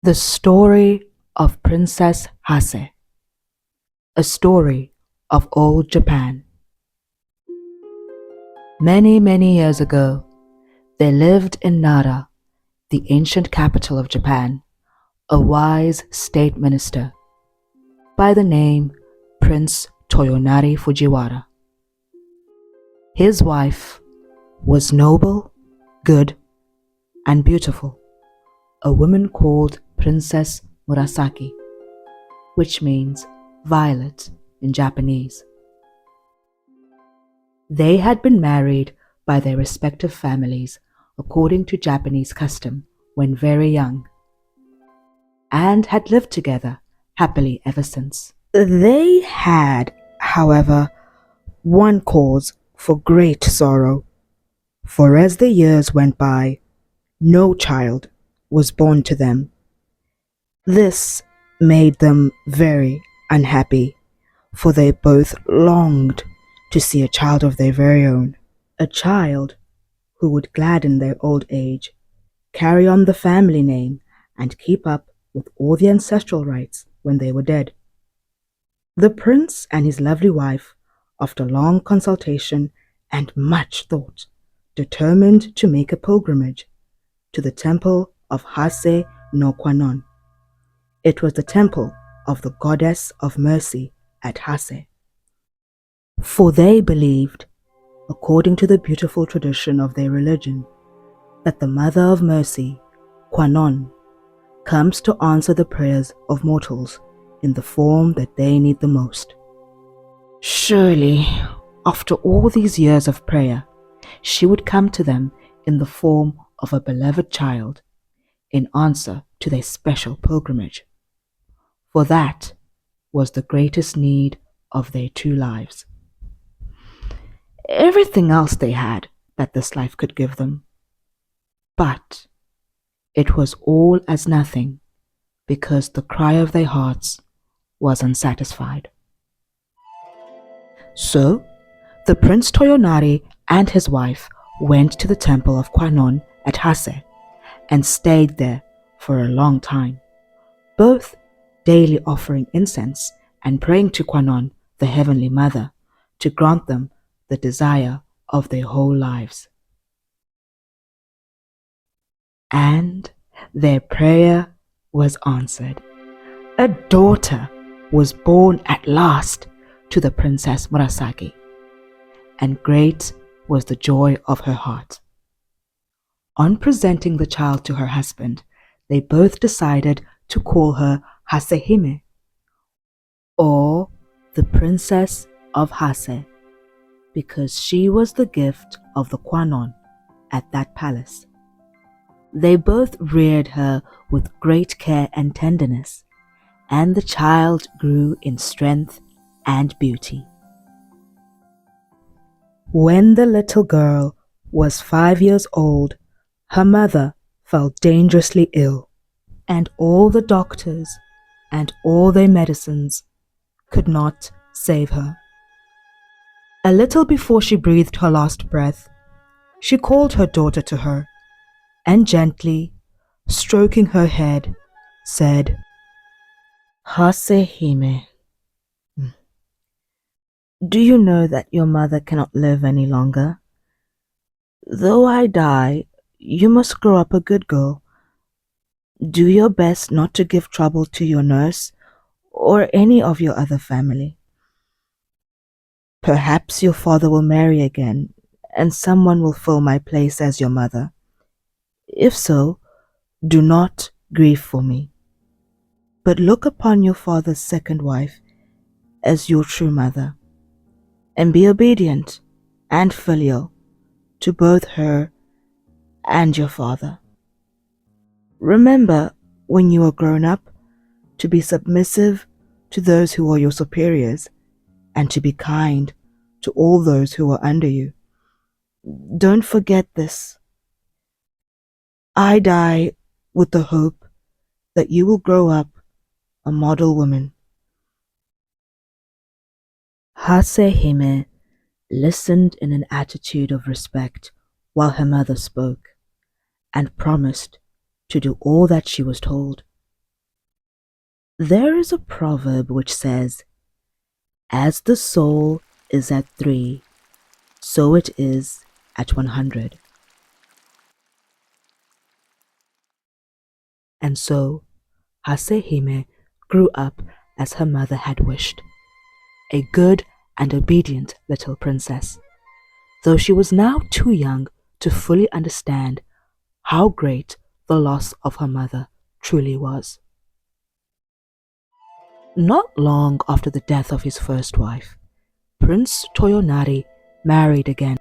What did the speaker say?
The Story of Princess Hase, a story of old Japan. Many, many years ago, there lived in Nara, the ancient capital of Japan, a wise state minister by the name Prince Toyonari Fujiwara. His wife was noble, good, and beautiful, a woman called Princess Murasaki, which means violet in Japanese. They had been married by their respective families according to Japanese custom when very young, and had lived together happily ever since. They had, however, one cause for great sorrow, for as the years went by, no child was born to them. This made them very unhappy, for they both longed to see a child of their very own, a child who would gladden their old age, carry on the family name, and keep up with all the ancestral rites when they were dead. The prince and his lovely wife, after long consultation and much thought, determined to make a pilgrimage to the temple of Hase no Kwanon. It was the temple of the goddess of mercy at Hase. For they believed, according to the beautiful tradition of their religion, that the Mother of Mercy, Kwanon, comes to answer the prayers of mortals in the form that they need the most. Surely, after all these years of prayer, she would come to them in the form of a beloved child in answer to their special pilgrimage. For that was the greatest need of their two lives. Everything else they had that this life could give them. But it was all as nothing because the cry of their hearts was unsatisfied. So, the Prince Toyonari and his wife went to the temple of Kwanon at Hase and stayed there for a long time, both daily offering incense and praying to Kwanon, the Heavenly Mother, to grant them the desire of their whole lives. And their prayer was answered. A daughter was born at last to the Princess Murasaki, and great was the joy of her heart. On presenting the child to her husband, they both decided to call her Hasehime, or the Princess of Hase, because she was the gift of the Kwanon at that palace. They both reared her with great care and tenderness, and the child grew in strength and beauty. When the little girl was 5 years old, her mother fell dangerously ill, and all the doctors and all their medicines could not save her. A little before she breathed her last breath, she called her daughter to her, and gently, stroking her head, said, "Hasehime, do you know that your mother cannot live any longer? Though I die, you must grow up a good girl. Do your best not to give trouble to your nurse or any of your other family. Perhaps your father will marry again, and someone will fill my place as your mother. If so, do not grieve for me, but look upon your father's second wife as your true mother, and be obedient and filial to both her and your father. Remember, when you are grown up, to be submissive to those who are your superiors, and to be kind to all those who are under you. Don't forget this. I die with the hope that you will grow up a model woman." Hasehime listened in an attitude of respect while her mother spoke, and promised to do all that she was told. There is a proverb which says, "As the soul is at 3, so it is at 100." And so Hasehime grew up as her mother had wished, a good and obedient little princess, though she was now too young to fully understand how great the loss of her mother truly was. Not long after the death of his first wife, Prince Toyonari married again.